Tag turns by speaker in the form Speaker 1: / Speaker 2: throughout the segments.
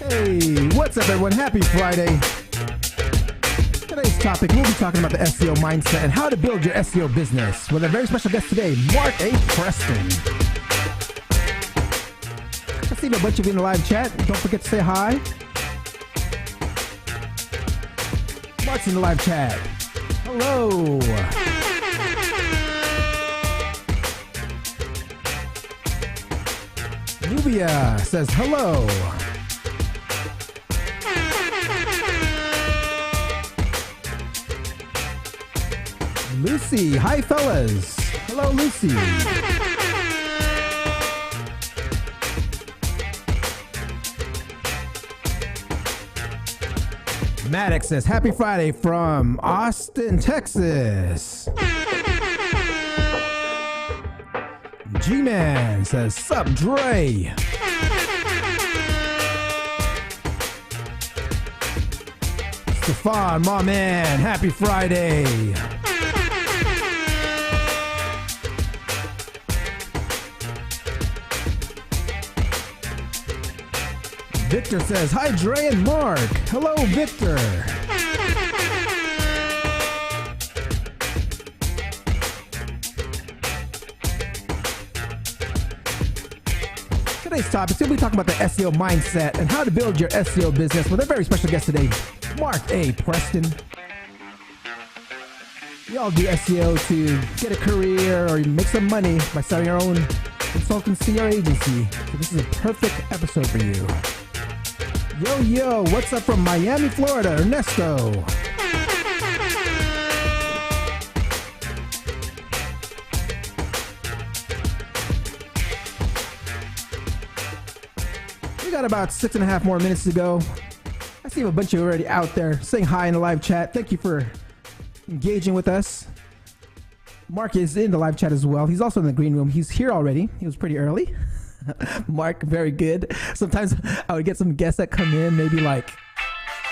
Speaker 1: Hey, what's up everyone? Happy Friday. Today's topic, we'll be talking about the SEO mindset and how to build your SEO business with a very special guest today, Mark A. Preston. I see a bunch of you in the live chat. Don't forget to say hi. Mark's in the live chat. Hello. Nubia says hello. Lucy, hi fellas. Hello Lucy. Maddox says happy Friday from Austin, Texas. G-Man says, sup, Dre? Stefan, my man, happy Friday. Victor says, hi, Dre and Mark. Hello, Victor. Today's topic, we'll be talking about the SEO mindset and how to build your SEO business with a very special guest today, Mark A. Preston. We all do SEO to get a career or make some money by starting your own consultancy or agency. So this is a perfect episode for you. Yo, what's up from Miami, Florida, Ernesto? We got about 6.5 more minutes to go. I see a bunch of you already out there saying hi in the live chat. Thank you for engaging with us. Mark is in the live chat as well. He's also in the green room. He's here already. He was pretty early. Mark, very good. Sometimes I would get some guests that come in maybe like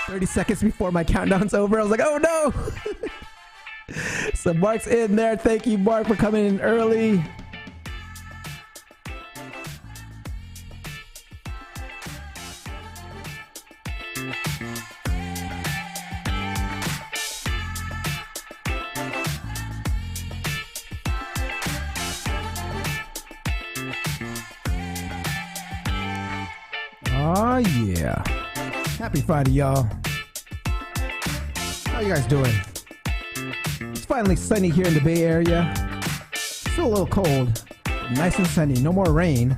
Speaker 1: 30 seconds before my countdown's over. I was like, oh no. So Mark's in there. Thank you, Mark, for coming in early. Oh yeah. Happy Friday, y'all. How you guys doing? It's finally sunny here in the Bay Area. Still a little cold, but nice and sunny. No more rain.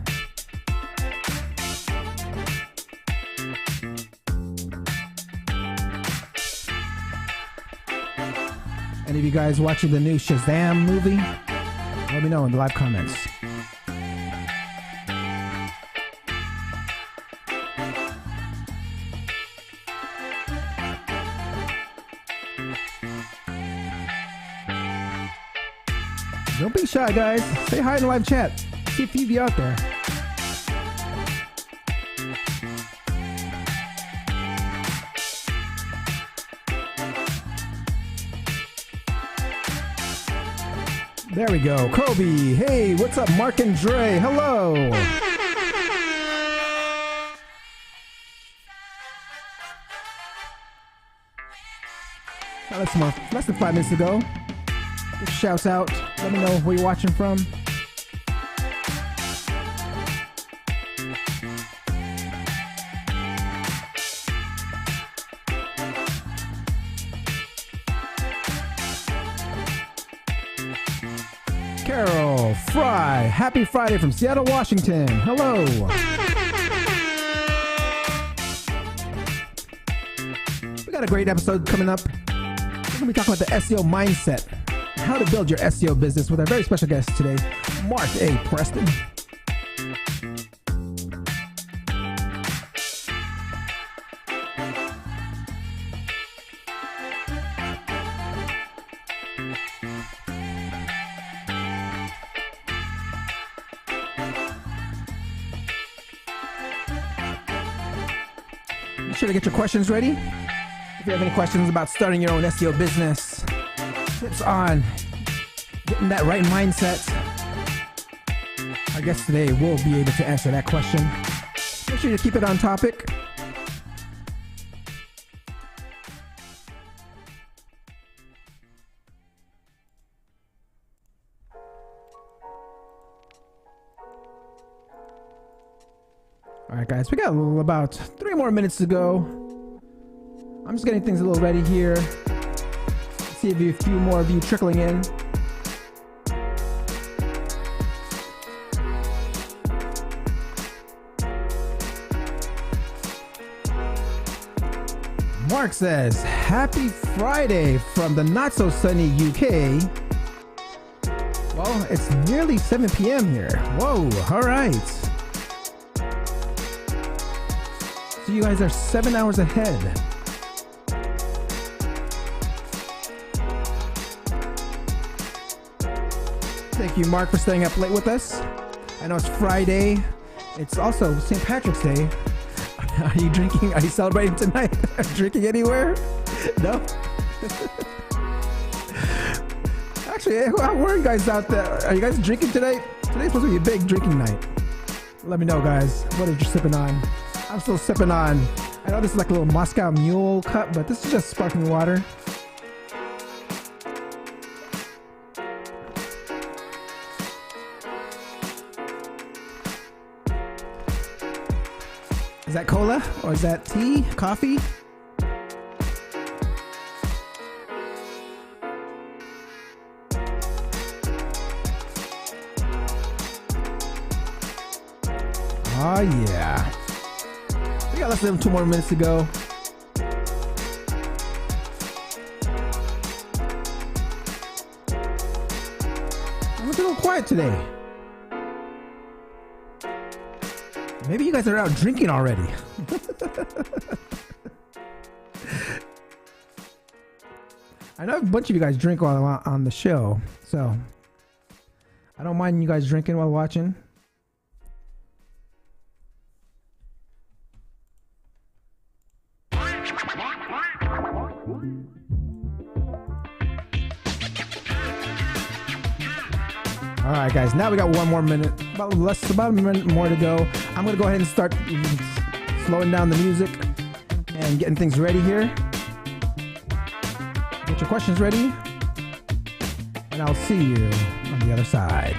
Speaker 1: Any of you guys watching the new Shazam movie? Let me know in the live comments. Don't be shy, guys. Say hi in the live chat. See if you out there. There we go. Kobe. Hey, what's up, Mark and Dre? Hello. Less than 5 minutes ago. Just shouts out. Let me know where you're watching from. Carol Fry, happy Friday from Seattle, Washington. Hello. We got a great episode coming up. We're going to be talking about the SEO mindset, how to build your SEO business with our very special guest today, Mark A. Preston. Be sure to get your questions ready. If you have any questions about starting your own SEO business, tips on getting that right mindset, our guest today will be able to answer that question. Make sure to keep it on topic. All right, guys, we got about 3 more minutes to go. I'm just getting things a little ready here. See if a few more of you trickling in. Mark says, happy Friday from the not so sunny UK. Well, it's nearly 7 p.m. here. Whoa, all right. So you guys are 7 hours ahead. Thank you, Mark, for staying up late with us. I know it's Friday. It's also St. Patrick's Day. Are you drinking? Are you celebrating tonight? Are you drinking anywhere? No? Actually, how are you guys out there? Are you guys drinking tonight? Today's supposed to be a big drinking night. Let me know, guys. What are you sipping on? I'm still sipping on. I know this is like a little Moscow Mule cup, but this is just sparkling water. Is that cola or is that tea, coffee? Oh yeah. We got less than 2 more minutes to go. I'm a little quiet today. Maybe you guys are out drinking already. I know a bunch of you guys drink while on the show, so I don't mind you guys drinking while watching. All right, guys, now we got 1 more minute, about a minute more to go. I'm gonna go ahead and start slowing down the music and getting things ready here. Get your questions ready, and I'll see you on the other side.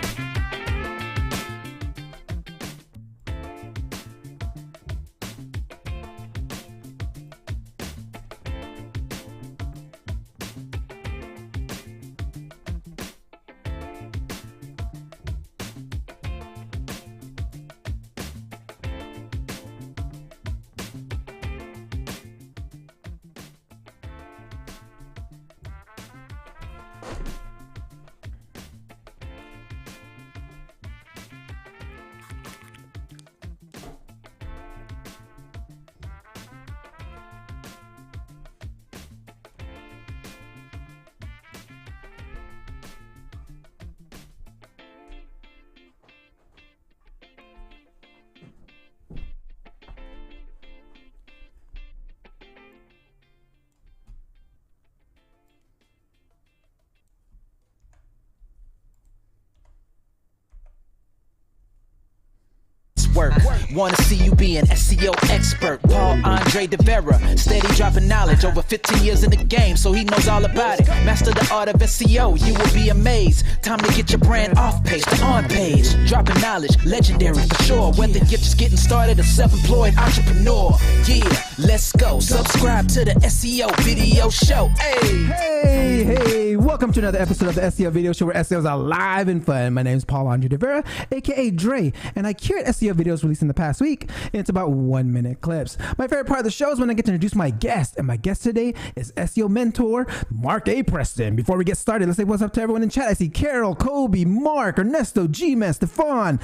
Speaker 2: Work. Wanna see you be an SEO expert. Paul Andre De Vera, steady dropping knowledge. Over 15 years in the game, so he knows all about it. Master the art of SEO, you will be amazed. Time to get your brand off page to on page. Dropping knowledge, legendary for sure. Whether you're just getting started or self-employed entrepreneur. Yeah, let's go. Subscribe to the SEO video show.
Speaker 1: Hey, welcome to another episode of the SEO video show where SEOs are live and fun. My name is Paul Andre De Vera, aka Dre, and I curate SEO videos released in the past week. It's about 1-minute clips. My favorite part of the show is when I get to introduce my guest, and my guest today is SEO mentor Mark A. Preston. Before we get started, let's say what's up to everyone in chat. I see Carol, Kobe, Mark, Ernesto, G-Man, Stefan,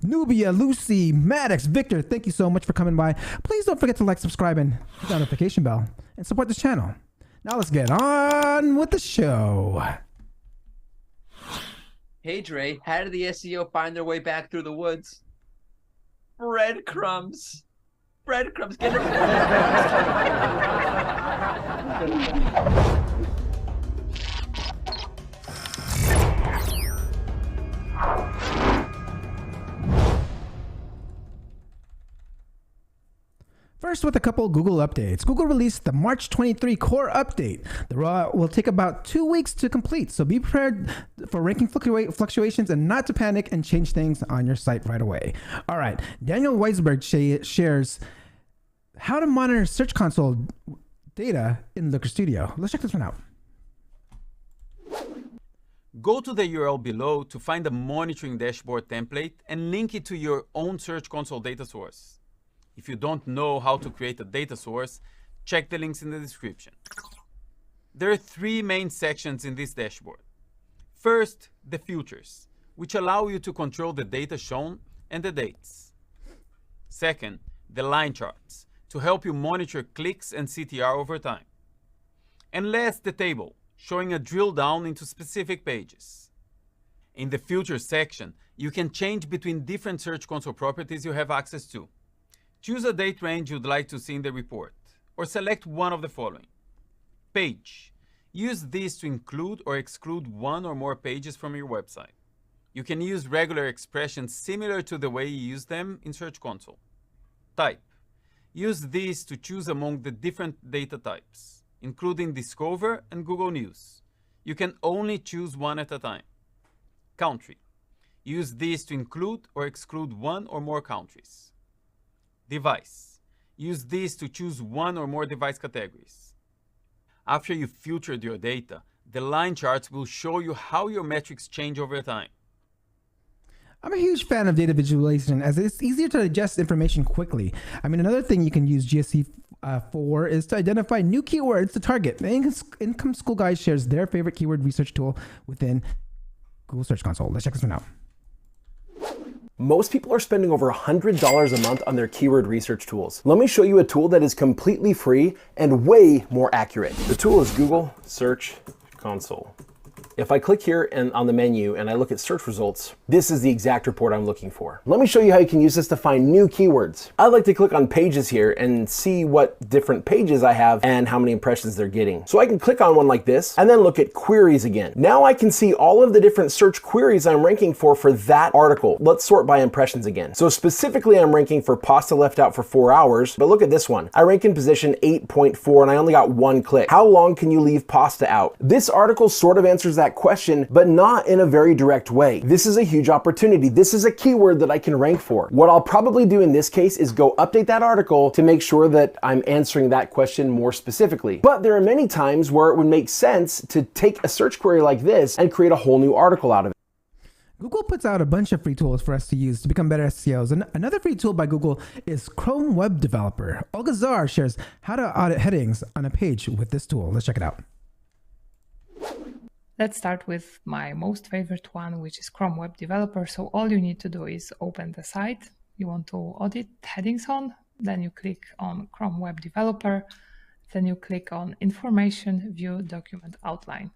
Speaker 1: Nubia, Lucy, Maddox, Victor. Thank you so much for coming by. Please don't forget to like, subscribe, and hit the notification bell and support this channel. Now let's get on with the show.
Speaker 3: Hey Dre, how did the SEO find their way back through the woods? Breadcrumbs. Breadcrumbs. Get it.
Speaker 1: First, with a couple Google updates. Google released the March 23 core update. The rollout will take about 2 weeks to complete, so be prepared for ranking fluctuations and not to panic and change things on your site right away. All right, Daniel Waisberg shares how to monitor Search Console data in Looker Studio. Let's check this one out.
Speaker 4: Go to the URL below to find the monitoring dashboard template and link it to your own Search Console data source. If you don't know how to create a data source, check the links in the description. There are 3 main sections in this dashboard. First, the filters, which allow you to control the data shown and the dates. Second, the line charts, to help you monitor clicks and CTR over time. And last, the table, showing a drill down into specific pages. In the filters section, you can change between different Search Console properties you have access to. Choose a date range you'd like to see in the report, or select one of the following. Page. Use this to include or exclude one or more pages from your website. You can use regular expressions similar to the way you use them in Search Console. Type. Use this to choose among the different data types, including Discover and Google News. You can only choose one at a time. Country. Use this to include or exclude one or more countries. Device. Use this to choose one or more device categories. After you've filtered your data, the line charts will show you how your metrics change over time.
Speaker 1: I'm a huge fan of data visualization as it's easier to digest information quickly. Another thing you can use GSC for is to identify new keywords to target. The Income School Guide shares their favorite keyword research tool within Google Search Console. Let's check this one out.
Speaker 5: Most people are spending over $100 a month on their keyword research tools. Let me show you a tool that is completely free and way more accurate. The tool is Google Search Console. If I click here and on the menu and I look at search results, this is the exact report I'm looking for. Let me show you how you can use this to find new keywords. I'd like to click on pages here and see what different pages I have and how many impressions they're getting. So I can click on one like this and then look at queries again. Now I can see all of the different search queries I'm ranking for that article. Let's sort by impressions again. So specifically I'm ranking for pasta left out for 4 hours, but look at this one. I rank in position 8.4 and I only got 1 click. How long can you leave pasta out? This article sort of answers that question, but not in a very direct way. This is a huge opportunity. This is a keyword that I can rank for. What I'll probably do in this case is go update that article to make sure that I'm answering that question more specifically. But there are many times where it would make sense to take a search query like this and create a whole new article out of it.
Speaker 1: Google puts out a bunch of free tools for us to use to become better SEOs. And another free tool by Google is Chrome Web Developer. Olga Zarr shares how to audit headings on a page with this tool. Let's check it out.
Speaker 6: Let's start with my most favorite one, which is Chrome Web Developer. So all you need to do is open the site you want to audit headings on, then you click on Chrome Web Developer, then you click on Information, View Document Outline.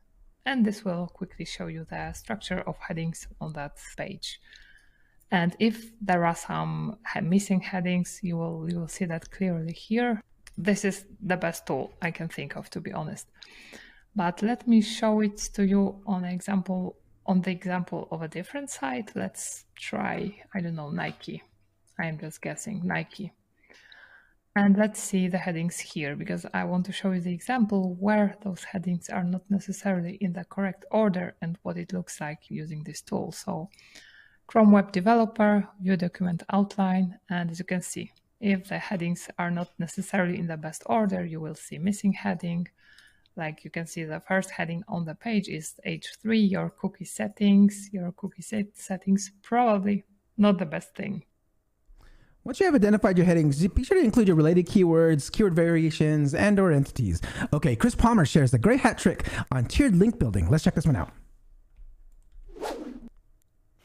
Speaker 6: And this will quickly show you the structure of headings on that page. And if there are some missing headings, you will see that clearly here. This is the best tool I can think of, to be honest. But let me show it to you on the example of a different site. Let's try, I don't know, Nike. I am just guessing Nike. And let's see the headings here, because I want to show you the example where those headings are not necessarily in the correct order and what it looks like using this tool. So Chrome Web Developer, View Document Outline, and as you can see, if the headings are not necessarily in the best order, you will see missing heading. Like you can see the first heading on the page is H3, your cookie settings. Your cookie settings probably not the best thing.
Speaker 1: Once you have identified your headings, be sure to include your related keywords, keyword variations, and or entities. Okay, Chris Palmer shares the great hat trick on tiered link building. Let's check this one out.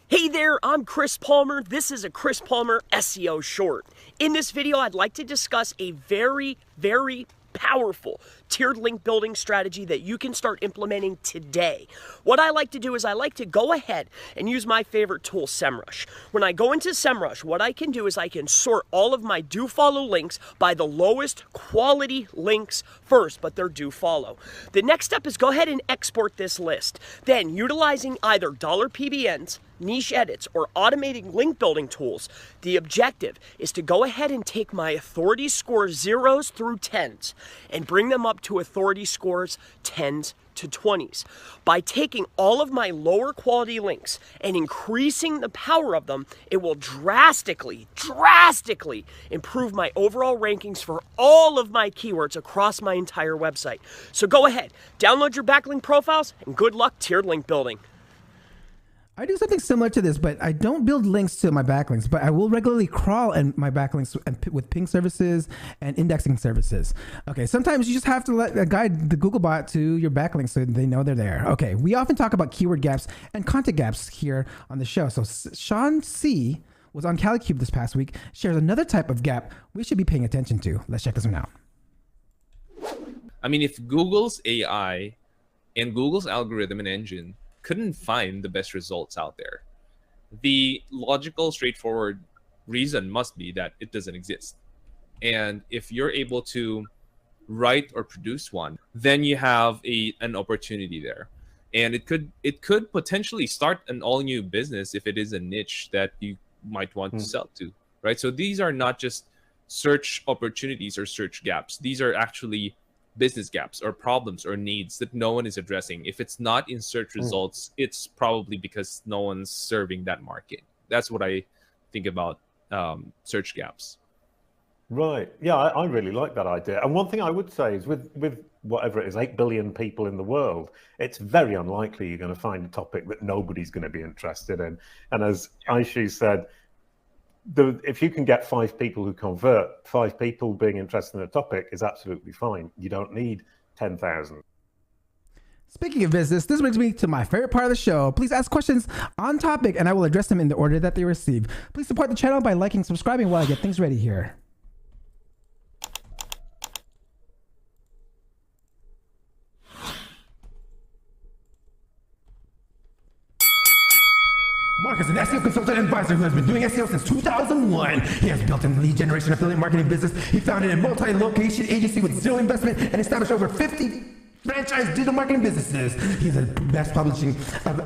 Speaker 7: Hey there, I'm Chris Palmer. This is a Chris Palmer SEO short. In this video, I'd like to discuss a very, very powerful tiered link building strategy that you can start implementing today. What I like to do is I like to go ahead and use my favorite tool, SEMrush. When I go into SEMrush, what I can do is I can sort all of my do follow links by the lowest quality links first, but they're do follow. The next step is go ahead and export this list. Then, utilizing either $PBNs, niche edits, or automating link building tools, the objective is to go ahead and take my authority scores 0s through 10s and bring them up to authority scores 10s to 20s. By taking all of my lower quality links and increasing the power of them, it will drastically improve my overall rankings for all of my keywords across my entire website. So go ahead, download your backlink profiles, and good luck tiered link building.
Speaker 1: I do something similar to this, but I don't build links to my backlinks, but I will regularly crawl in my backlinks with ping services and indexing services. Okay, sometimes you just have to guide the Googlebot to your backlinks so they know they're there. Okay, we often talk about keyword gaps and content gaps here on the show. So Sean C. was on CaliCube this past week, shares another type of gap we should be paying attention to. Let's check this one out.
Speaker 8: I mean, if Google's AI and Google's algorithm and engine couldn't find the best results out there, the logical, straightforward reason must be that it doesn't exist. And if you're able to write or produce one, then you have an opportunity there. And it could potentially start an all new business if it is a niche that you might want to sell to, right? So these are not just search opportunities or search gaps. These are actually business gaps or problems or needs that no one is addressing. If it's not in search results, it's probably because no one's serving that market. That's what I think about search gaps.
Speaker 9: Right. Yeah, I really like that idea. And one thing I would say is with whatever it is, 8 billion people in the world, it's very unlikely you're going to find a topic that nobody's going to be interested in. And as Aishu said, if you can get 5 people who convert, 5 people being interested in a topic is absolutely fine. You don't need 10,000.
Speaker 1: Speaking of business, this brings me to my favorite part of the show. Please ask questions on topic and I will address them in the order that they receive. Please support the channel by liking and subscribing while I get things ready here. Mark is an SEO consultant and advisor who has been doing SEO since 2001. He has built a lead generation affiliate marketing business. He founded a multi-location agency with zero investment and established over 50 franchise digital marketing businesses. He's a best publishing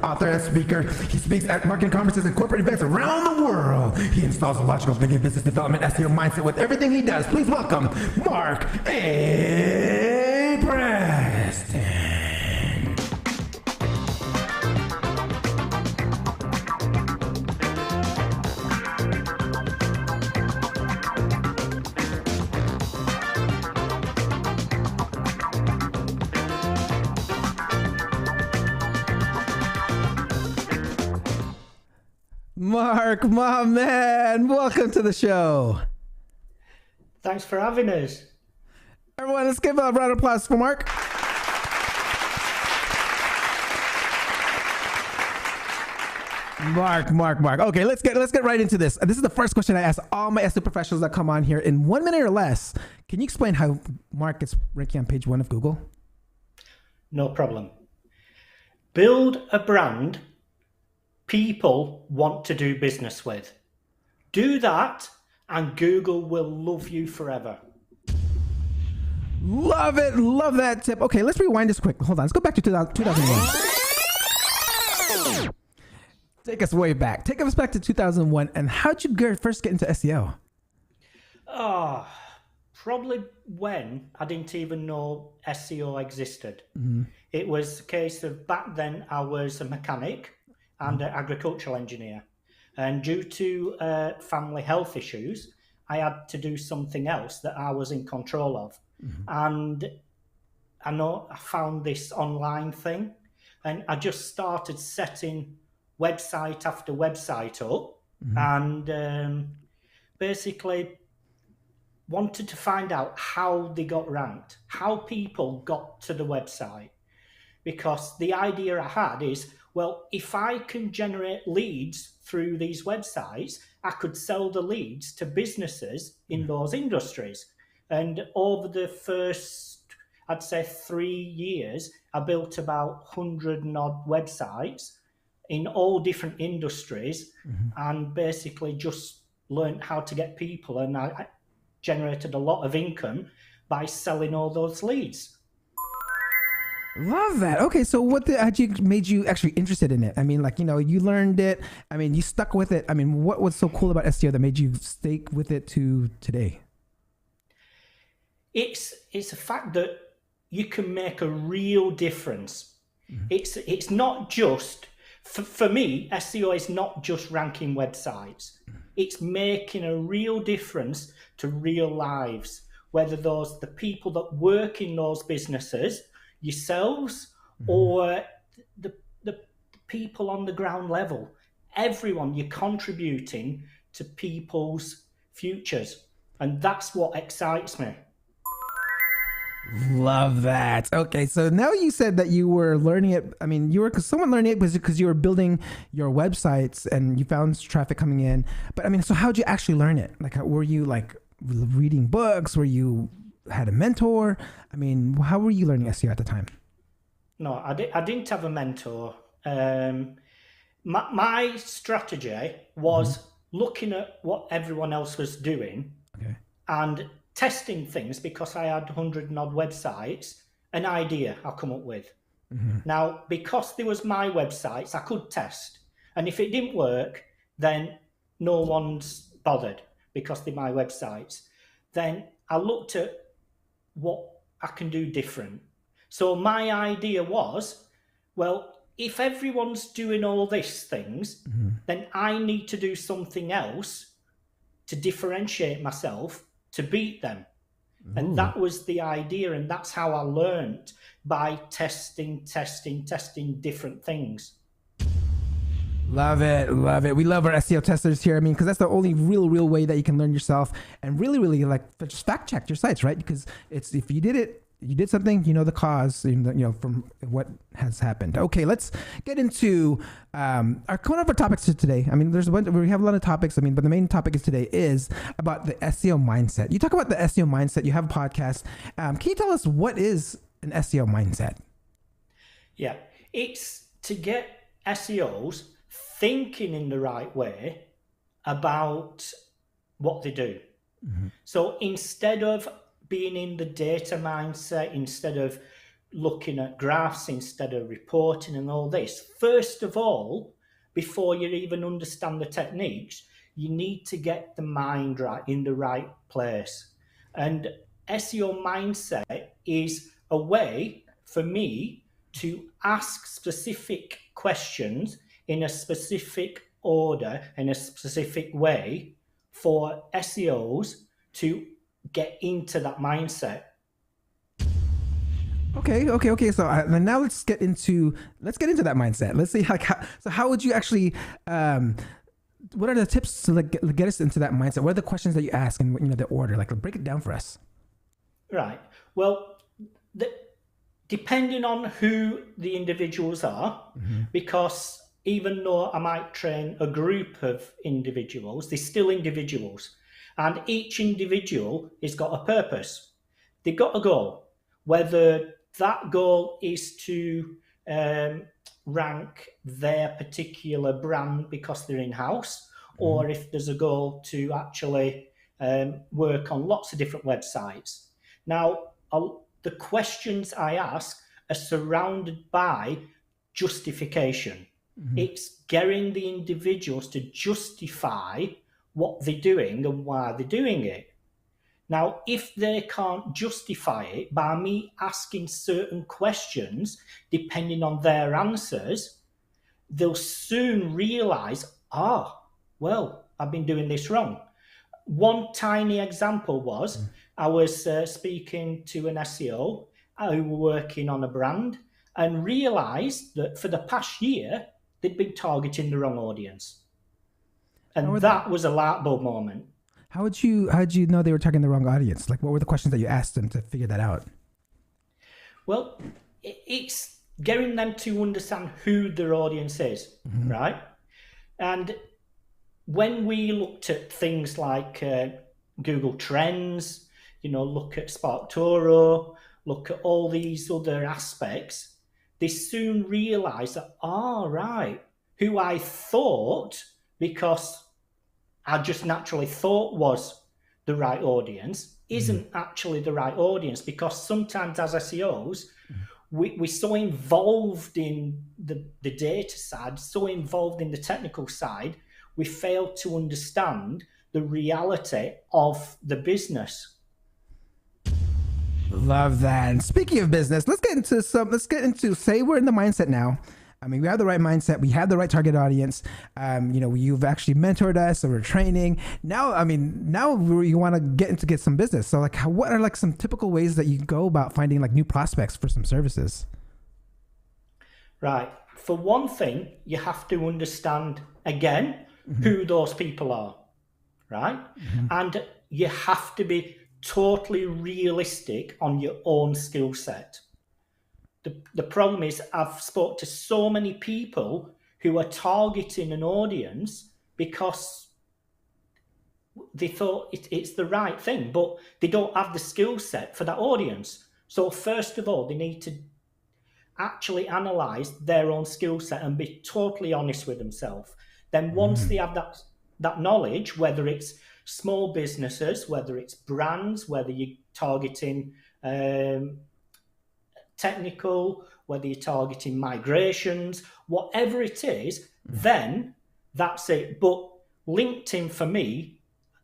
Speaker 1: author and speaker. He speaks at marketing conferences and corporate events around the world. He installs a logical thinking business development SEO mindset with everything he does. Please welcome Mark A. Preston. Mark, my man, welcome to the show.
Speaker 10: Thanks for having us.
Speaker 1: Everyone, let's give a round of applause for Mark. Mark. Okay, let's get right into this. This is the first question I ask all my SEO professionals that come on here in 1 minute or less. Can you explain how Mark gets ranking on page 1 of Google?
Speaker 10: No problem. Build a brand people want to do business with. Do that and Google will love you forever.
Speaker 1: Love it. Love that tip. Okay, let's rewind this quick. Hold on. Let's go back to 2001. Take us way back. Take us back to 2001. And how'd you first get into SEO?
Speaker 10: Probably when I didn't even know SEO existed. It was a case of back then I was a mechanic and an agricultural engineer. And due to family health issues, I had to do something else that I was in control of. And I found this online thing and I just started setting website after website up and basically wanted to find out how they got ranked, how people got to the website. Because the idea I had is, well, if I can generate leads through these websites, I could sell the leads to businesses in those industries. And over the first, I'd say 3 years, I built about 100 and odd websites in all different industries, and basically just learned how to get people, and I generated a lot of income by selling all those leads.
Speaker 1: Love that. Okay, so what actually made you actually interested in it? I mean, like, you know, you learned it. I mean, you stuck with it. I mean, what was so cool about SEO that made you stay with it to today?
Speaker 10: It's a fact that you can make a real difference. It's not just, for me, SEO is not just ranking websites. It's making a real difference to real lives, whether those the people that work in those businesses, yourselves, or the people on the ground level. Everyone, you're contributing to people's futures, and that's what excites me.
Speaker 1: Love that. Okay, so now you said that you were learning it. I mean, someone learning it was because you were building your websites and you found traffic coming in. But I mean, so how'd you actually learn it? Like, were you like reading books? Were you had a mentor? I mean, how were you learning SEO at the time?
Speaker 10: No, I didn't have a mentor. My strategy was looking at what everyone else was doing and testing things, because I had 100 and odd websites, an idea I come up with. Now, because there was my websites, I could test. And if it didn't work, then no one's bothered because they're my websites. Then I looked at what I can do different. So my idea was, well, if everyone's doing all these things, then I need to do something else to differentiate myself, to beat them. And that was the idea, and that's how I learned, by testing different things.
Speaker 1: Love it. Love it. We love our SEO testers here. I mean, because that's the only real way that you can learn yourself and really like just fact check your sites, right? Because it's, if you did something, you know the cause, you know, from what has happened. Okay, let's get into one of our topics today. I mean, we have a lot of topics. I mean, but the main topic today is about the SEO mindset. You talk about the SEO mindset. You have a podcast. Can you tell us what is an SEO mindset?
Speaker 10: Yeah, it's to get SEOs thinking in the right way about what they do. So instead of being in the data mindset, instead of looking at graphs, instead of reporting and all this, first of all, before you even understand the techniques, you need to get the mind right, in the right place. And SEO mindset is a way for me to ask specific questions in a specific order, in a specific way, for SEOs to get into that mindset.
Speaker 1: Okay. So now let's get into that mindset. Let's see how would you actually what are the tips to get us into that mindset? What are the questions that you ask, and the order? Like, break it down for us.
Speaker 10: Right. Well, depending on who the individuals are, because even though I might train a group of individuals, they're still individuals. And each individual has got a purpose. They've got a goal. Whether that goal is to rank their particular brand because they're in-house, or if there's a goal to actually work on lots of different websites. Now, the questions I ask are surrounded by justification. It's getting the individuals to justify what they're doing and why they're doing it. Now, if they can't justify it by me asking certain questions, depending on their answers, they'll soon realize, well, I've been doing this wrong. One tiny example was, I was speaking to an SEO who were working on a brand and realized that for the past year, they'd been targeting the wrong audience. And that was a light bulb moment.
Speaker 1: How'd you know they were targeting the wrong audience? Like, what were the questions that you asked them to figure that out?
Speaker 10: Well, it's getting them to understand who their audience is, right? And when we looked at things like Google Trends, look at SparkToro, look at all these other aspects, they soon realize that, right, who I thought, because I just naturally thought was the right audience, isn't actually the right audience, because sometimes as SEOs, we're so involved in the data side, so involved in the technical side, we fail to understand the reality of the business.
Speaker 1: Love that. And speaking of business, let's get into say we're in the mindset now. I mean, we have the right mindset. We have the right target audience. You've actually mentored us, so we're training. Now you want to get some business. So what are some typical ways that you go about finding new prospects for some services?
Speaker 10: Right. For one thing, you have to understand again who those people are, right? And you have to be totally realistic on your own skill set. The problem is I've spoke to so many people who are targeting an audience because they thought it's the right thing, but they don't have the skill set for that audience. So first of all, they need to actually analyze their own skill set and be totally honest with themselves. Then once they have that knowledge, whether it's small businesses, whether it's brands, whether you're targeting technical, whether you're targeting migrations, whatever it is, then that's it. But LinkedIn for me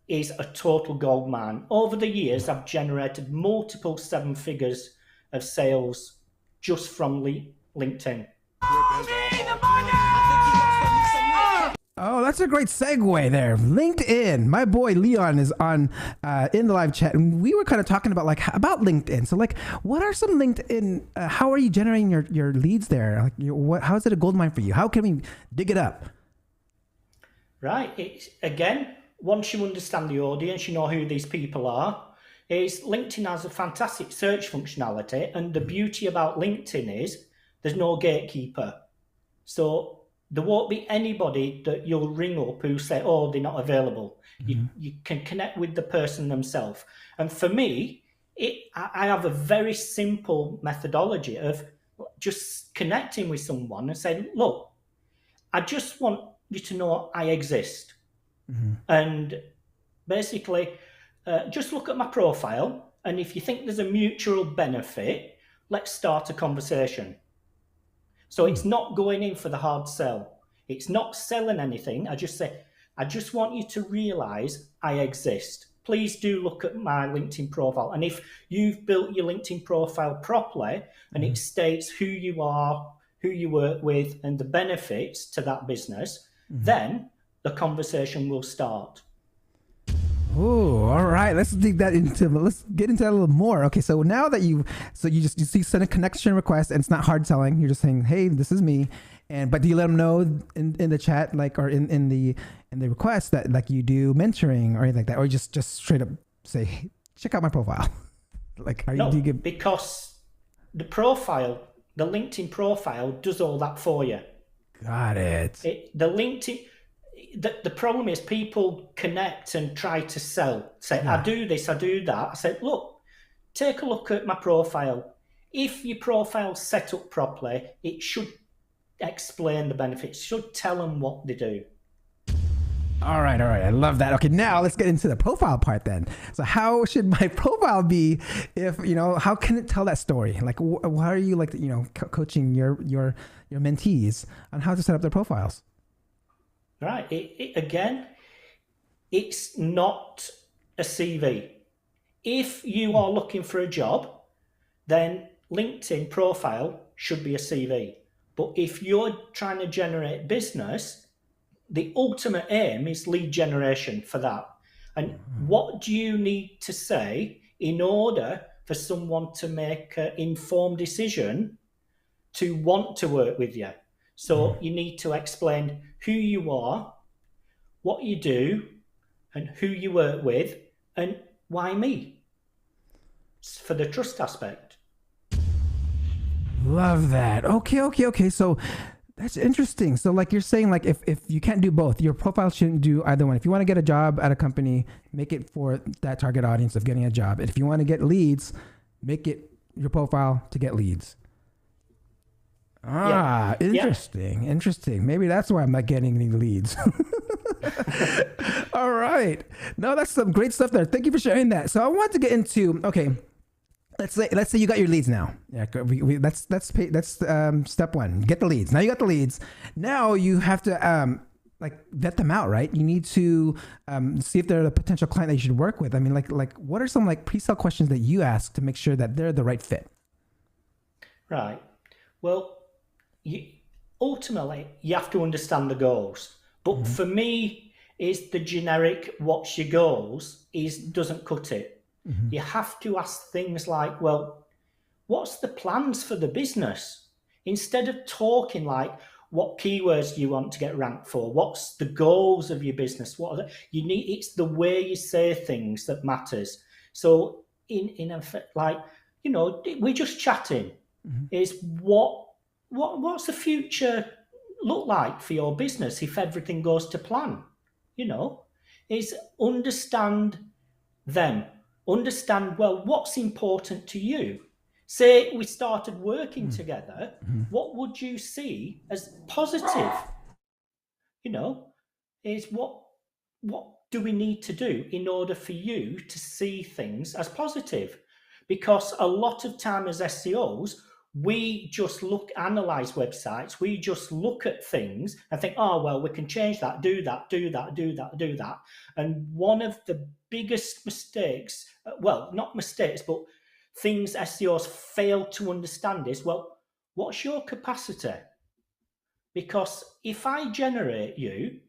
Speaker 10: is a total goldmine. Over the years, I've generated multiple 7 figures of sales just from LinkedIn.
Speaker 1: Oh, that's a great segue there. LinkedIn. My boy Leon is on in the live chat, and we were kind of talking about about LinkedIn. So what are some LinkedIn? How are you generating your leads there? How is it a gold mine for you? How can we dig it up?
Speaker 10: Right. Again, once you understand the audience, you know who these people are. LinkedIn has a fantastic search functionality, and the beauty about LinkedIn is there's no gatekeeper. So there won't be anybody that you'll ring up who say, oh, they're not available. You can connect with the person themselves. And for me, I have a very simple methodology of just connecting with someone and saying, look, I just want you to know I exist. And basically, just look at my profile. And if you think there's a mutual benefit, let's start a conversation. So it's not going in for the hard sell. It's not selling anything. I just say, I just want you to realize I exist. Please do look at my LinkedIn profile. And if you've built your LinkedIn profile properly and it states who you are, who you work with, and the benefits to that business, then the conversation will start.
Speaker 1: Oh, all right. Let's get into that a little more. Okay, so now that you see send a connection request and it's not hard selling. You're just saying, hey, this is me. But do you let them know in the chat, or in the request that you do mentoring or anything like that, or just straight up say, hey, check out my profile?
Speaker 10: Because the LinkedIn profile does all that for you.
Speaker 1: Got it.
Speaker 10: The problem is people connect and try to sell. Say, I do this, I do that. I said, look, take a look at my profile. If your profile's set up properly, it should explain the benefits, should tell them what they do.
Speaker 1: All right. I love that. Okay, now let's get into the profile part then. So how should my profile be how can it tell that story? How are you coaching your mentees on how to set up their profiles?
Speaker 10: Right. Again, it's not a CV. If you are looking for a job, then LinkedIn profile should be a CV. But if you're trying to generate business, the ultimate aim is lead generation for that. And what do you need to say in order for someone to make an informed decision to want to work with you? So you need to explain who you are, what you do, and who you work with, and why me, for the trust aspect.
Speaker 1: Love that. Okay. So that's interesting. So you're saying, if you can't do both, your profile shouldn't do either one. If you want to get a job at a company, make it for that target audience of getting a job. And if you want to get leads, make it your profile to get leads. Interesting. Maybe that's why I'm not getting any leads. All right. No, that's some great stuff there. Thank you for sharing that. So I want to get into, okay, let's say you got your leads now. Yeah, that's step one. Get the leads. Now you got the leads. Now you have to vet them out, right? You need to see if they're a potential client that you should work with. I mean, like what are some pre-sale questions that you ask to make sure that they're the right fit?
Speaker 10: Right. Well, ultimately you have to understand the goals. But for me, is the generic "what's your goals" doesn't cut it. You have to ask things like, well, what's the plans for the business? Instead of talking like, what keywords do you want to get ranked for? What's the goals of your business? It's the way you say things that matters. So in effect, we're just chatting. Is what's the future look like for your business if everything goes to plan? Is understand them. Understand, well, what's important to you. Say we started working together, what would you see as positive? Is what do we need to do in order for you to see things as positive? Because a lot of time as SEOs, we just analyze websites, we just look at things and think, oh, well, we can change that, do that. And one of the biggest mistakes, well, not mistakes, but things SEOs fail to understand is, well, what's your capacity? Because if I generate you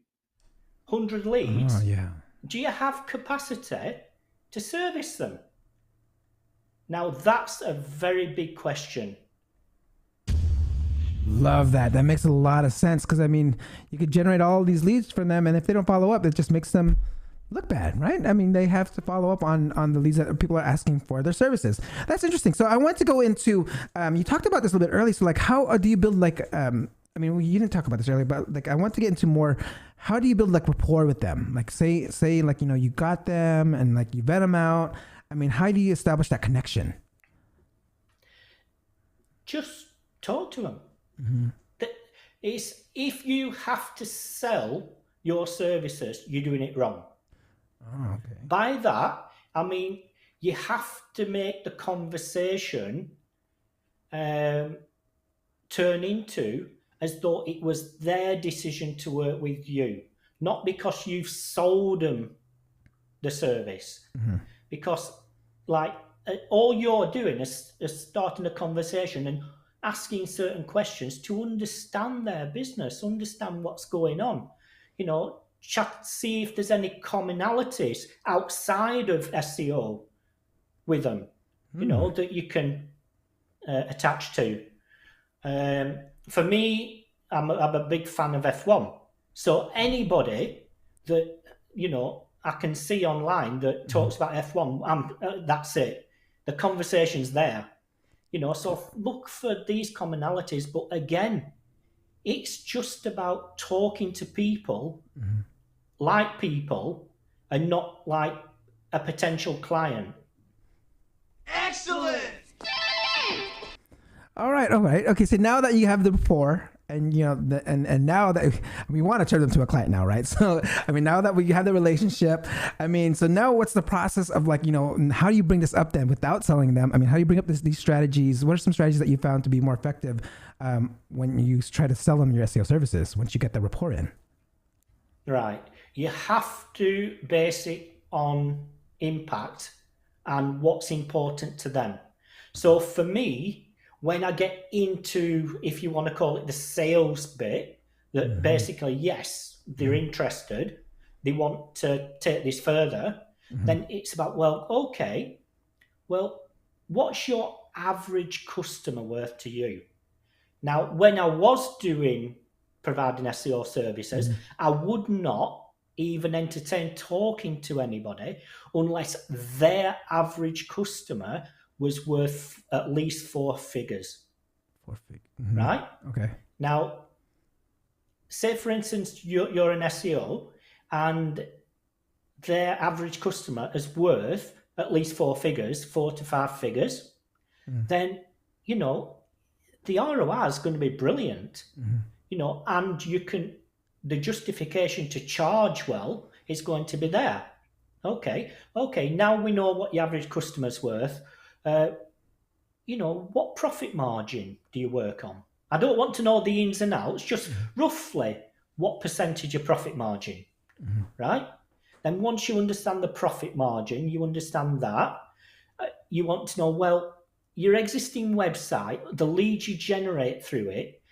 Speaker 10: 100 leads, do you have capacity to service them? Now, that's a very big question.
Speaker 1: Love that. That makes a lot of sense because, I mean, you could generate all these leads from them, and if they don't follow up, it just makes them look bad, right? I mean, they have to follow up on the leads that people are asking for their services. That's interesting. So I want to go into, you talked about this a little bit early. So how do you build I mean, you didn't talk about this earlier, but I want to get into more, how do you build rapport with them? Say you got them and you vet them out. I mean, how do you establish that connection?
Speaker 10: Just talk to them. If you have to sell your services, you're doing it wrong.
Speaker 1: Oh, okay.
Speaker 10: By that, I mean, you have to make the conversation turn into as though it was their decision to work with you, not because you've sold them the service. Because all you're doing is starting a conversation and asking certain questions to understand their business, understand what's going on, see if there's any commonalities outside of SEO with them, that you can attach to. For me, I'm a big fan of F1. So anybody that, I can see online that talks about F1, that's it. The conversation's there. So look for these commonalities. But again, it's just about talking to people like people and not like a potential client.
Speaker 2: Excellent!
Speaker 1: All right. Okay, so now that you have the rapport, and and now that we want to turn them to a client now, right? So I mean, now that we have the relationship, I mean, so now what's the process of how do you bring this up then without selling them? I mean, how do you bring up these strategies? What are some strategies that you found to be more effective when you try to sell them your SEO services once you get the rapport in?
Speaker 10: Right. You have to base it on impact and what's important to them. So for me, when I get into, if you want to call it the sales bit, that basically, yes, they're interested, they want to take this further, then it's about, what's your average customer worth to you? Now, when I was providing SEO services, I would not even entertain talking to anybody unless their average customer was worth at least 4 figures.
Speaker 1: 4 figures.
Speaker 10: Right?
Speaker 1: Okay.
Speaker 10: Now, say for instance, you're an SEO and their average customer is worth at least 4 figures, 4 to 5 figures. then, you know, the ROI is going to be brilliant, you know, and the justification to charge well is going to be there. Okay, now we know what the average customer's worth. You know, what profit margin do you work on? I don't want to know the ins and outs, just roughly what percentage of profit margin, right? Then once you understand the profit margin, you understand that, you want to know, well, your existing website, the leads you generate through it,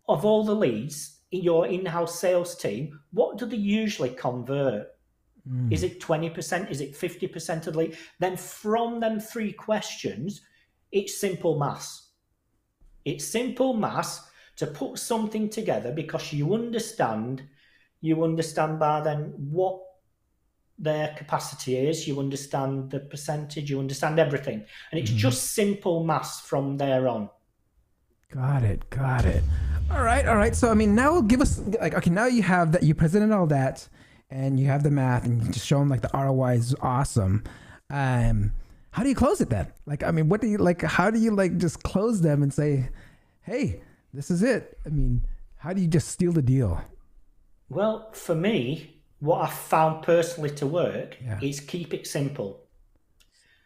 Speaker 10: of all the leads in your in-house sales team, what do they usually convert? Is it 20%? Is it 50% of the lead? Then from them 3 questions, it's simple maths. It's simple maths to put something together because you understand by then what their capacity is, you understand the percentage, you understand everything. And it's just simple maths from there on.
Speaker 1: Got it. All right. So, I mean, now give us, like, okay, now you have that, you presented all that, and you have the math, and you just show them like the ROI is awesome. How do you close it then? Like, I mean, what do you like? How do you like just close them and say, "Hey, this is it"? I mean, how do you just steal the deal?
Speaker 10: Well, for me, what I found personally to work is keep it simple.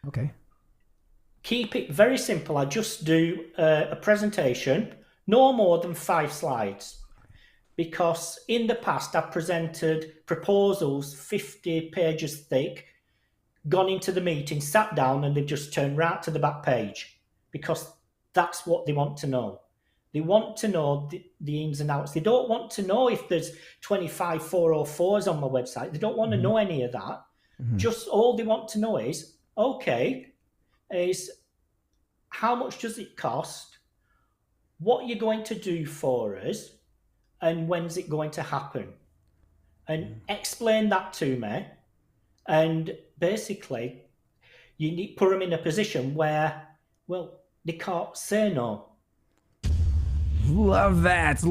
Speaker 1: Okay.
Speaker 10: Keep it very simple. I just do a presentation, no more than 5 slides. Because in the past, I've presented proposals 50 pages thick, gone into the meeting, sat down, and they've just turned right to the back page because that's what they want to know. They want to know the ins and outs. They don't want to know if there's 25 404s on my website. They don't want to know any of that. Just all they want to know is, okay, is how much does it cost? What you're going to do for us? And when's it going to happen? And explain that to me. And basically, you need put them in a position where, well, they can't say no.
Speaker 1: Love that.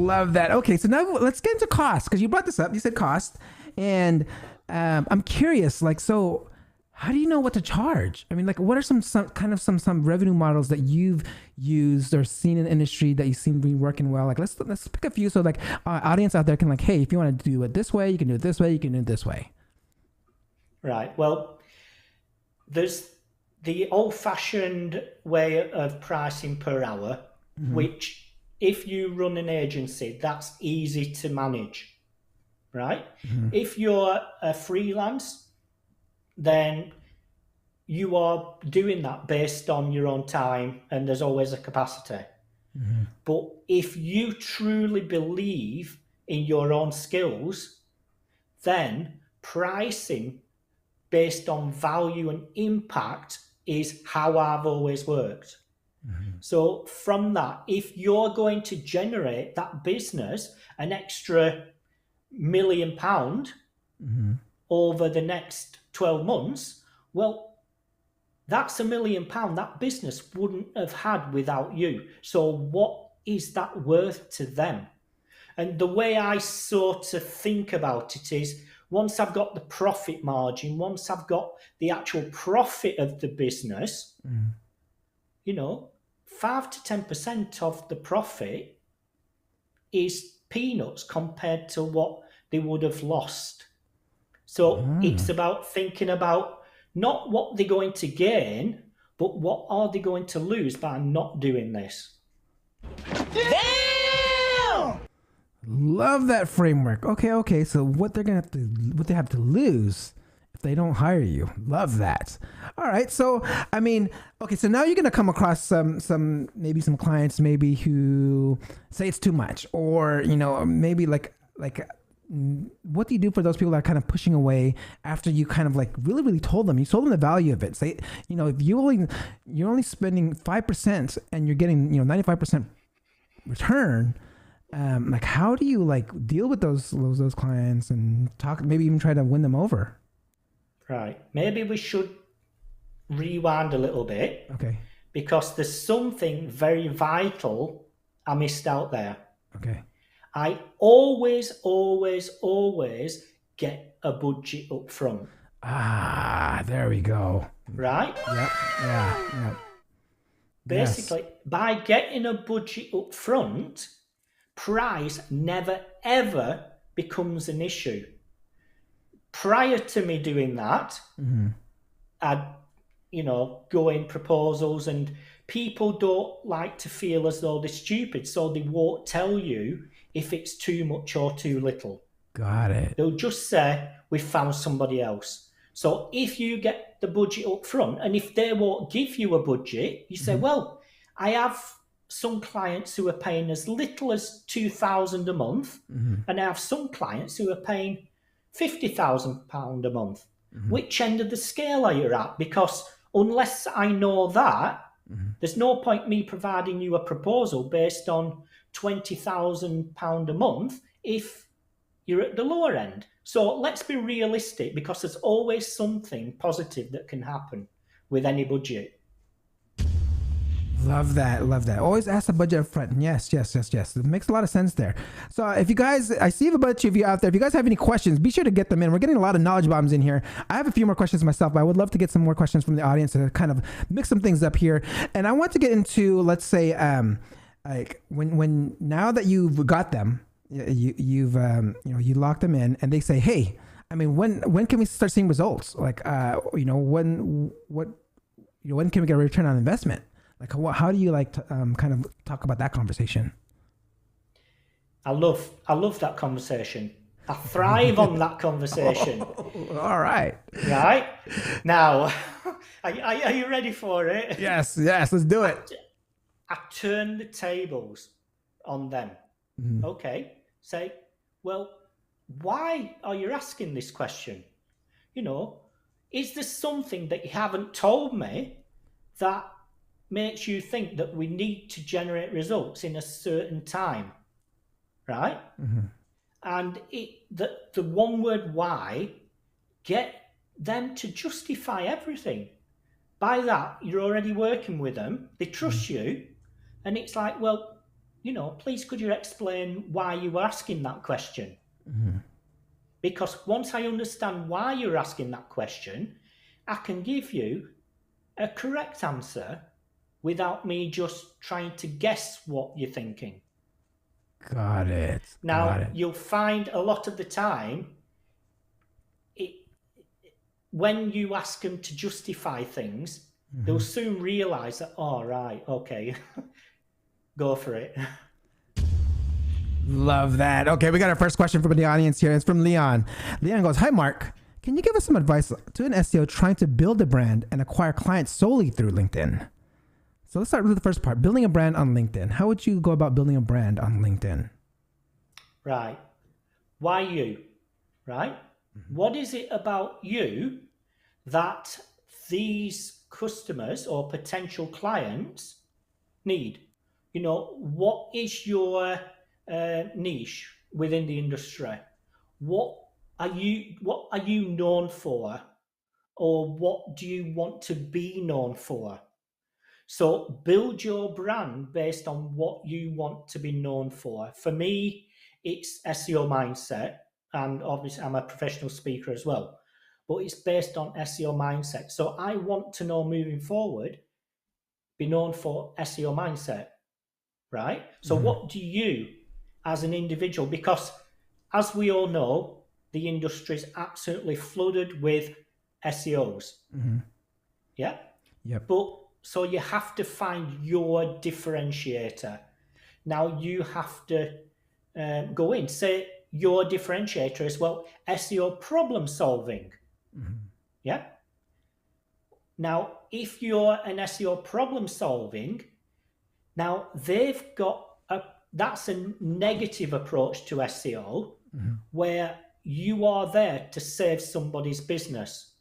Speaker 1: Okay, so now let's get into cost, because you brought this up. You said cost, and I'm curious. Like, so how do you know what to charge? I mean, like, what are some revenue models that you've used or seen in the industry that you seem to be working well? Like, let's pick a few so like audience out there can like, hey, if you want to do it this way, you can do it this way. You can do it this way.
Speaker 10: Right. Well, there's the old-fashioned way of pricing per hour, which if you run an agency, that's easy to manage, right? If you're a freelance, then you are doing that based on your own time, and there's always a capacity. But if you truly believe in your own skills, then pricing based on value and impact is how I've always worked. So from that, if you're going to generate that business an extra £1 million over the next 12 months, well, that's £1 million that business wouldn't have had without you. So what is that worth to them? And the way I sort of think about it is, once I've got the profit margin, once I've got the actual profit of the business, you know, 5 to 10% of the profit is peanuts compared to what they would have lost. So it's about thinking about not what they're going to gain, but what are they going to lose by not doing this.
Speaker 1: Damn! Love that framework. Okay. So what they have to lose if they don't hire you. Love that. All right. So, I mean, okay. So now you're going to come across some clients maybe who say it's too much, or, you know, maybe like, what do you do for those people that are kind of pushing away after you kind of like really told them the value of it? Say, you know, if you're only spending 5% and you're getting, you know, 95% return, like, how do you like deal with those clients and maybe even try to win them over?
Speaker 10: Right. Maybe we should rewind a little bit.
Speaker 1: Okay.
Speaker 10: Because there's something very vital I missed out there.
Speaker 1: Okay.
Speaker 10: I always get a budget up front.
Speaker 1: Ah, there we go.
Speaker 10: Right?
Speaker 1: Yep. Yeah.
Speaker 10: Basically, by getting a budget up front, price never ever becomes an issue. Prior to me doing that, I'd, go in proposals, and people don't like to feel as though they're stupid, so they won't tell you if it's too much or too little.
Speaker 1: Got it.
Speaker 10: They'll just say, we found somebody else. So if you get the budget up front, and if they won't give you a budget, you say, well, I have some clients who are paying as little as £2,000 a month, and I have some clients who are paying £50,000 a month. Which end of the scale are you at? Because unless I know that, there's no point me providing you a proposal based on £20,000 a month if you're at the lower end. So let's be realistic, because there's always something positive that can happen with any budget.
Speaker 1: Love that. Love that. Always ask the budget up front. Yes. It makes a lot of sense there. So if you guys, I see a bunch of you out there. If you guys have any questions, be sure to get them in. We're getting a lot of knowledge bombs in here. I have a few more questions myself, but I would love to get some more questions from the audience to kind of mix some things up here. And I want to get into, let's say, like when now that you've got them, you've you lock them in, and they say, hey, I mean, when can we start seeing results? Like, when can we get a return on investment? Like, how do you like to kind of talk about that conversation?
Speaker 10: I love that conversation. I thrive on that conversation.
Speaker 1: Oh, all right.
Speaker 10: Right? Now, are you ready for it?
Speaker 1: Yes, let's do it.
Speaker 10: I turn the tables on them. Okay. Say, well, why are you asking this question? Is there something that you haven't told me that makes you think that we need to generate results in a certain time, right? And the one word why, get them to justify everything. By that, you're already working with them, they trust you, and it's like, well, please could you explain why you were asking that question? Because once I understand why you're asking that question, I can give you a correct answer without me just trying to guess what you're thinking.
Speaker 1: Got it.
Speaker 10: Now, you'll find a lot of the time, when you ask them to justify things, they'll soon realize that, oh, right, okay, go for it.
Speaker 1: Love that. Okay, we got our first question from the audience here. It's from Leon. Leon goes, hi, Mark. Can you give us some advice to an SEO trying to build a brand and acquire clients solely through LinkedIn? So let's start with the first part, building a brand on LinkedIn. How would you go about building a brand on LinkedIn?
Speaker 10: Right. Why you? Right? What is it about you that these customers or potential clients need? What is your niche within the industry? What are you known for? Or what do you want to be known for? So build your brand based on what you want to be known for. For me, it's SEO mindset, and obviously I'm a professional speaker as well, but it's based on SEO mindset. So I want to know moving forward, be known for SEO mindset, right? So what do you as an individual, because as we all know, the industry is absolutely flooded with SEOs. Yeah?
Speaker 1: Yep.
Speaker 10: But so you have to find your differentiator. Now you have to go in, say your differentiator is, well, SEO problem solving. Yeah. Now, if you're an SEO problem solving, now they've got that's a negative approach to SEO, where you are there to save somebody's business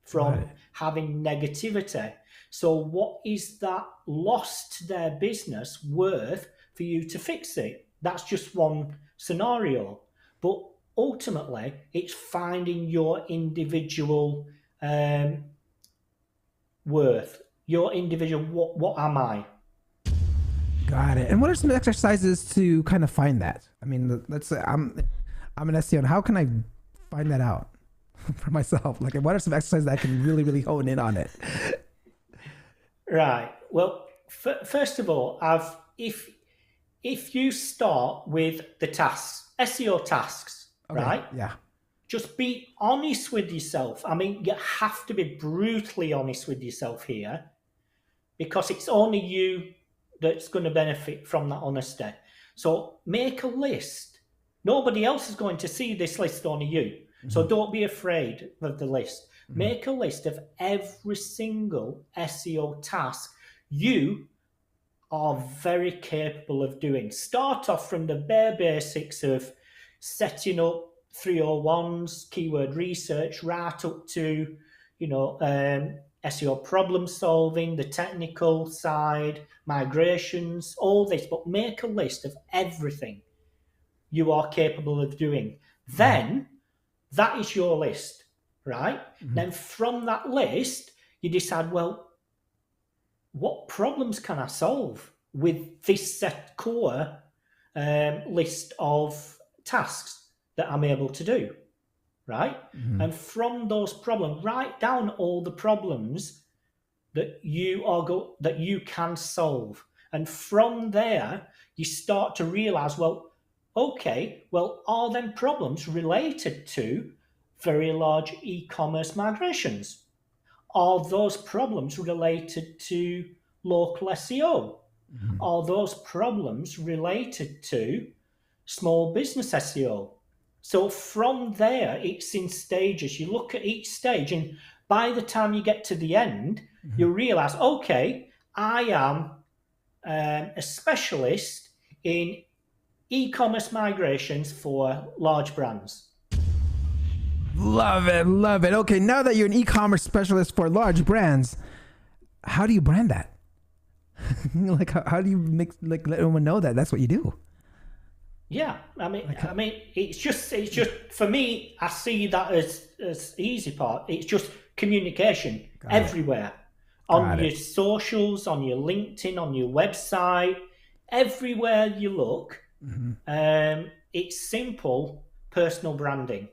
Speaker 10: from having negativity. So what is that loss to their business worth for you to fix it? That's just one scenario. But ultimately, it's finding your individual worth, your individual, what am I?
Speaker 1: Got it. And what are some exercises to kind of find that? I mean, let's say I'm an SEO, and how can I find that out for myself? Like, what are some exercises that I can really, really hone in on it?
Speaker 10: Right. Well, first of all, if you start with the tasks, SEO tasks,
Speaker 1: Okay,
Speaker 10: right?
Speaker 1: yeah.
Speaker 10: Just be honest with yourself. I mean, you have to be brutally honest with yourself here, because it's only you that's going to benefit from that honesty. So make a list. Nobody else is going to see this list, only you. So don't be afraid of the list. Make a list of every single SEO task you are very capable of doing. Start off from the bare basics of setting up 301s, keyword research, right up to, SEO problem solving, the technical side, migrations, all this. But make a list of everything you are capable of doing. Then that is your list, right? Then from that list, you decide, well, what problems can I solve with this set core list of tasks that I'm able to do, right? And from those problems, write down all the problems that you can solve. And from there, you start to realize, well, okay, well, are them problems related to very large e-commerce migrations? Are those problems related to local SEO? Are those problems related to small business SEO? So from there, it's in stages. You look at each stage, and by the time you get to the end, you realize, okay, I am a specialist in e-commerce migrations for large brands.
Speaker 1: Love it, love it. Okay, now that you're an e-commerce specialist for large brands, how do you brand that? Like, how do you let everyone know that that's what you do?
Speaker 10: Yeah, I mean, it's just for me. I see that as the easy part. It's just communication everywhere, on your socials, on your LinkedIn, on your website, everywhere you look. It's simple personal branding.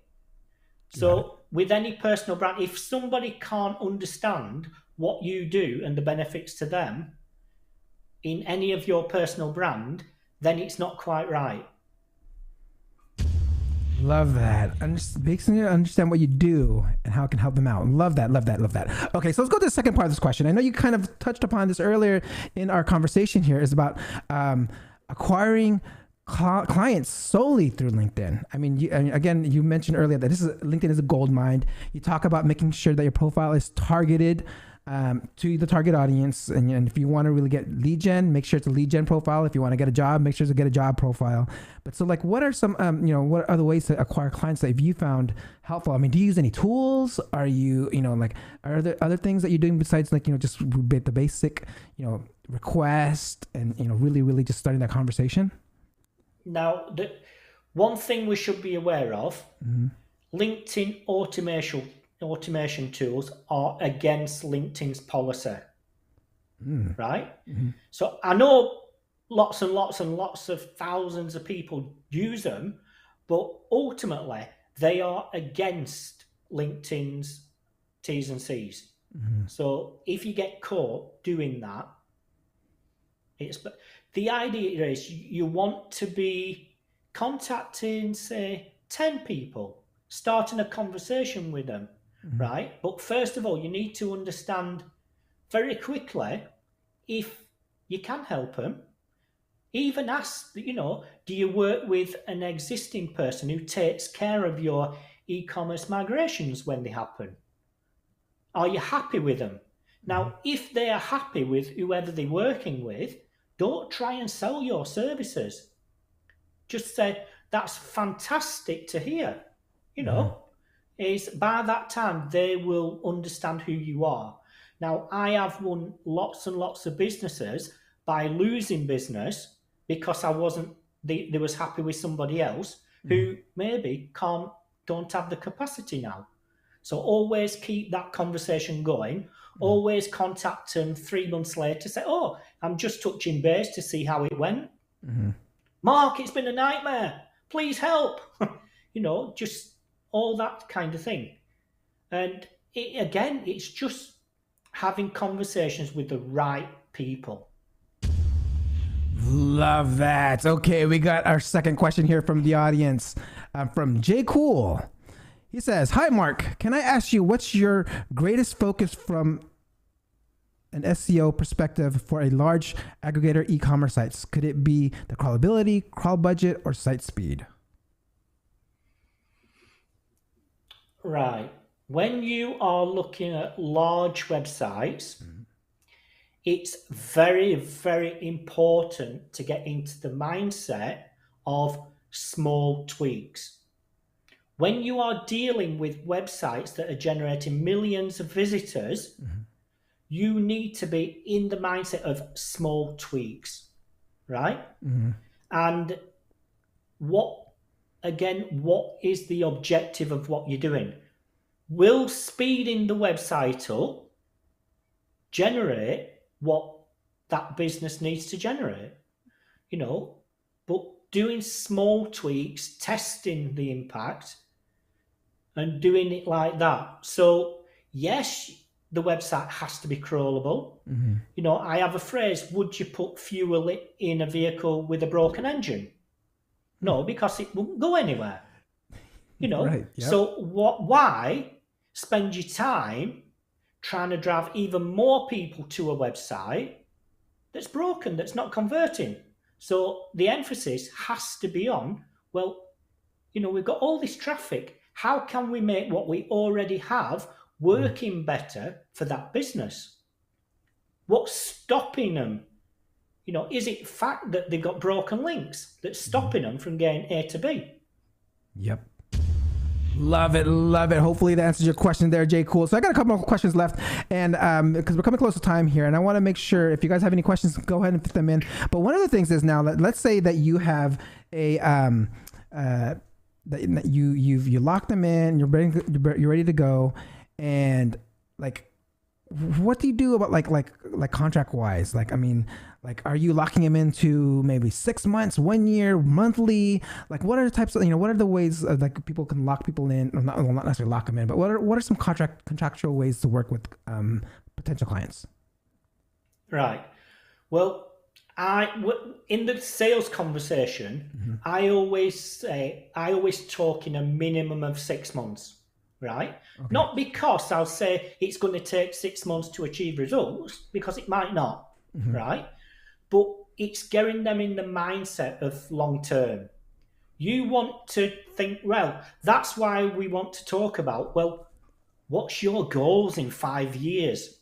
Speaker 10: So with any personal brand, if somebody can't understand what you do and the benefits to them in any of your personal brand, then it's not quite right.
Speaker 1: Love that. Makes me understand what you do and how it can help them out. Love that, love that, love that. Okay, so let's go to the second part of this question. I know you kind of touched upon this earlier in our conversation here, is about acquiring clients solely through LinkedIn. I mean, again, you mentioned earlier that LinkedIn is a gold mine. You talk about making sure that your profile is targeted to the target audience, and if you want to really get lead gen, make sure it's a lead gen profile. If you want to get a job, make sure to get a job profile. But so, like, what are some what are the ways to acquire clients that you found helpful? I mean, do you use any tools? Are you are there other things that you're doing besides just the basic request and really just starting that conversation?
Speaker 10: Now, the one thing we should be aware of, LinkedIn automation tools are against LinkedIn's policy, right? So I know lots and lots and lots of thousands of people use them, but ultimately they are against LinkedIn's T's and C's. So if you get caught doing that, the idea is you want to be contacting, say, 10 people, starting a conversation with them, right? But first of all, you need to understand very quickly if you can help them. Even ask, do you work with an existing person who takes care of your e-commerce migrations when they happen? Are you happy with them? Now, if they are happy with whoever they're working with, don't try and sell your services. Just say, that's fantastic to hear. Is by that time, they will understand who you are. Now, I have won lots and lots of businesses by losing business because they was happy with somebody else who maybe don't have the capacity now. So always keep that conversation going. Always contact them 3 months later. Say, oh, I'm just touching base to see how it went. Mark, it's been a nightmare. Please help. Just all that kind of thing. And it's just having conversations with the right people.
Speaker 1: Love that. Okay, we got our second question here from the audience, from Jay Cool. He says, "Hi, Mark. Can I ask you what's your greatest focus from an SEO perspective for a large aggregator e-commerce sites? Could it be the crawlability, crawl budget, or site speed?"
Speaker 10: Right. When you are looking at large websites, it's very, very important to get into the mindset of small tweaks. When you are dealing with websites that are generating millions of visitors, you need to be in the mindset of small tweaks, right? And what is the objective of what you're doing? Will speeding the website up generate what that business needs to generate? But doing small tweaks, testing the impact, and doing it like that. So yes, the website has to be crawlable. I have a phrase, would you put fuel in a vehicle with a broken engine? No, because it won't go anywhere.
Speaker 1: Right, yep.
Speaker 10: So why spend your time trying to drive even more people to a website that's broken, that's not converting? So the emphasis has to be on, we've got all this traffic. How can we make what we already have working better for that business? What's stopping them? Is it the fact that they've got broken links that's stopping them from getting A to B?
Speaker 1: Yep. Love it. Hopefully that answers your question there, Jay Cool. So I got a couple more questions left, and because we're coming close to time here, and I want to make sure if you guys have any questions, go ahead and put them in. But one of the things is now, let's say that you have a that you lock them in, you're ready to go, and what do you do about like contract wise? Are you locking them into maybe 6 months, 1 year, monthly? What are the types of, what are the ways people can lock people in? Not necessarily lock them in, but what are some contractual ways to work with potential clients?
Speaker 10: Right. Well, in the sales conversation, I always talk in a minimum of 6 months. Right? Okay. Not because I'll say it's going to take 6 months to achieve results, because it might not, right? But it's getting them in the mindset of long term. You want to think, that's why we want to talk about, what's your goals in 5 years?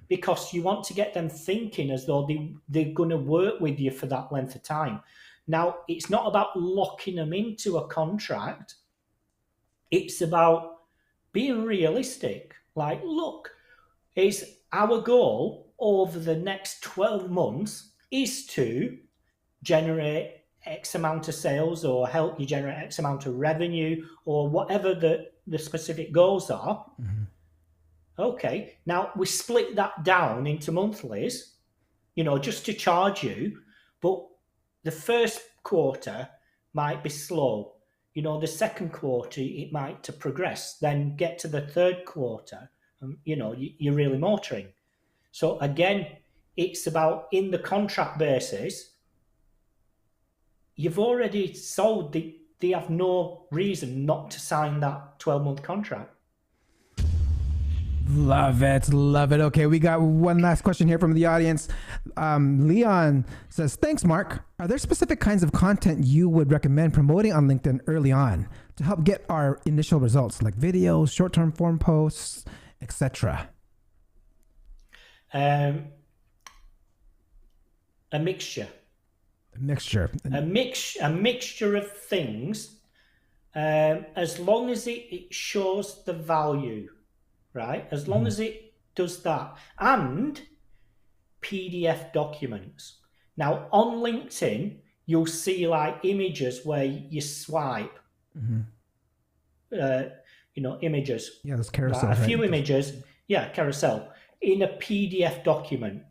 Speaker 10: Because you want to get them thinking as though they're going to work with you for that length of time. Now, it's not about locking them into a contract. It's about being realistic. Look, is our goal over the next 12 months is to generate X amount of sales, or help you generate X amount of revenue, or whatever the specific goals are. Okay, now we split that down into monthlies, just to charge you, but the first quarter might be slow. The second quarter, it might to progress, then get to the third quarter, you're really motoring. So again, it's about in the contract basis, you've already sold, they have no reason not to sign that 12-month contract.
Speaker 1: Love it. Okay, we got one last question here from the audience. Leon says, "Thanks, Mark. Are there specific kinds of content you would recommend promoting on LinkedIn early on to help get our initial results, like videos, short-term form posts, etc.?"
Speaker 10: A mixture. A mixture of things, as long as it shows the value. Right? As long as it does that. And PDF documents. Now, on LinkedIn, you'll see images where you swipe, images.
Speaker 1: Yeah, there's carousel.
Speaker 10: A few images. Yeah, carousel. In a PDF document.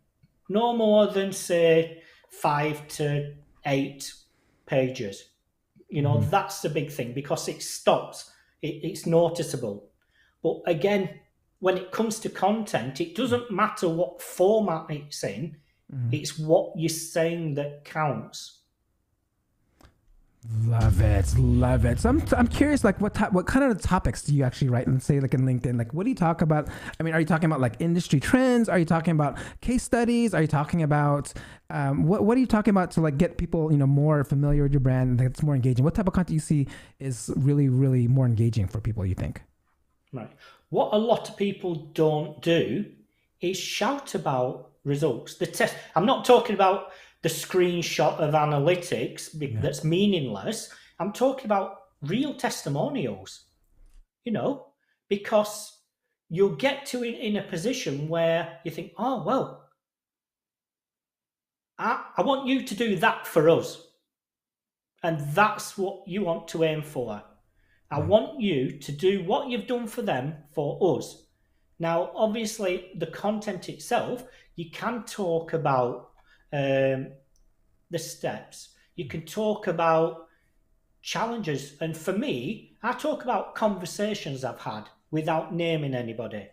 Speaker 10: No more than, say, 5 to 8 pages. That's the big thing, because it stops. It's noticeable. But again, when it comes to content, it doesn't matter what format it's in. It's what you're saying that counts.
Speaker 1: Love it, love it. So I'm curious, like what kind of topics do you actually write and say, like in LinkedIn? Like, what do you talk about? I mean, are you talking about like industry trends? Are you talking about case studies? Are you talking about what are you talking about to like get people more familiar with your brand and that's more engaging? What type of content you see is really, really more engaging for people? You think?
Speaker 10: Right. What a lot of people don't do is shout about results. The test. I'm not talking about the screenshot of analytics that's meaningless. I'm talking about real testimonials, because you'll get to it in a position where you think, oh, well, I want you to do that for us. And that's what you want to aim for. I want you to do what you've done for them for us. Now, obviously, the content itself, you can talk about the steps. You can talk about challenges. And for me, I talk about conversations I've had without naming anybody.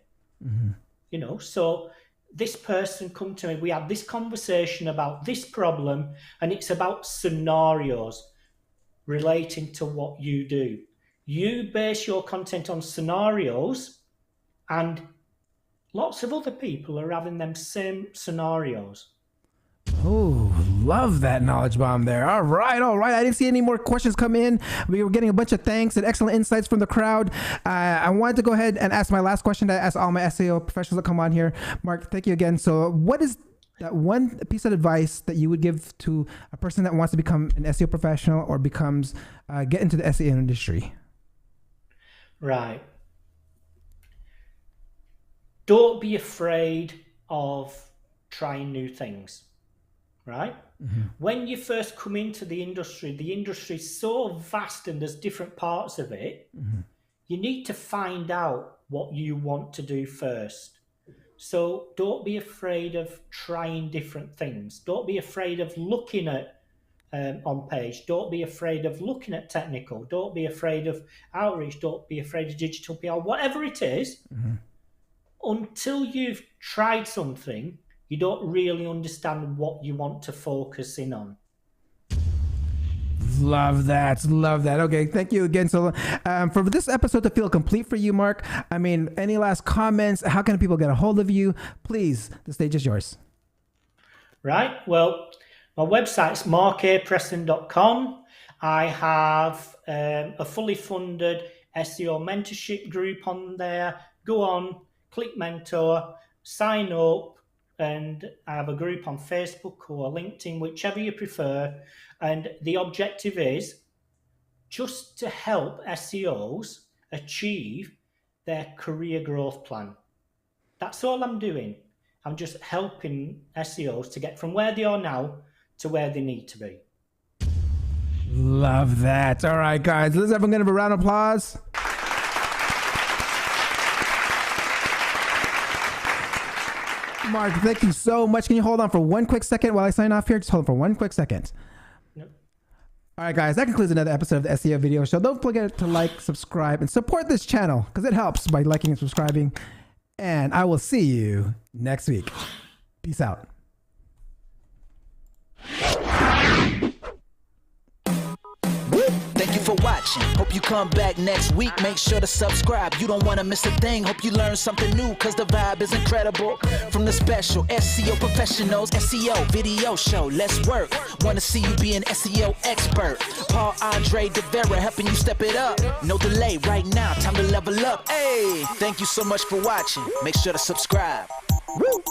Speaker 10: So this person come to me, we had this conversation about this problem, and it's about scenarios relating to what you do. You base your content on scenarios, and lots of other people are having them same scenarios.
Speaker 1: Oh, love that knowledge bomb there. All right. I didn't see any more questions come in. We were getting a bunch of thanks and excellent insights from the crowd. I wanted to go ahead and ask my last question that I ask all my SEO professionals that come on here. Mark, thank you again. So what is that one piece of advice that you would give to a person that wants to become an SEO professional or get into the SEO industry?
Speaker 10: Right. Don't be afraid of trying new things. Right? When you first come into the industry is so vast and there's different parts of it. You need to find out what you want to do first. So don't be afraid of trying different things. Don't be afraid of looking at on page. Don't be afraid of looking at technical. Don't be afraid of outreach. Don't be afraid of digital PR. Whatever it is, until you've tried something, you don't really understand what you want to focus in on.
Speaker 1: Love that. Okay, thank you again. So for this episode to feel complete for you, Mark, I mean, any last comments? How can people get a hold of you? Please, the stage is yours.
Speaker 10: Right. Well, my website's markapreston.com. I have a fully funded SEO mentorship group on there. Go on, click mentor, sign up. And I have a group on Facebook or LinkedIn, whichever you prefer. And the objective is just to help SEOs achieve their career growth plan. That's all I'm doing. I'm just helping SEOs to get from where they are now to where they need to be.
Speaker 1: Love that. All right, guys, let's have a round of applause. Mark, thank you so much. Can you hold on for one quick second while I sign off here? Just hold on for one quick second.
Speaker 10: Yep.
Speaker 1: All right, guys, that concludes another episode of the SEO Video Show. Don't forget to like, subscribe, and support this channel because it helps by liking and subscribing. And I will see you next week. Peace out.
Speaker 2: Thank you for watching. Hope you come back next week. Make sure to subscribe. You don't want to miss a thing. Hope you learn something new because the vibe is incredible. From the special SEO professionals, SEO video show. Let's work. Want to see you be an SEO expert. Paul Andre De Vera helping you step it up. No delay right now. Time to level up. Hey, thank you so much for watching. Make sure to subscribe. Woo!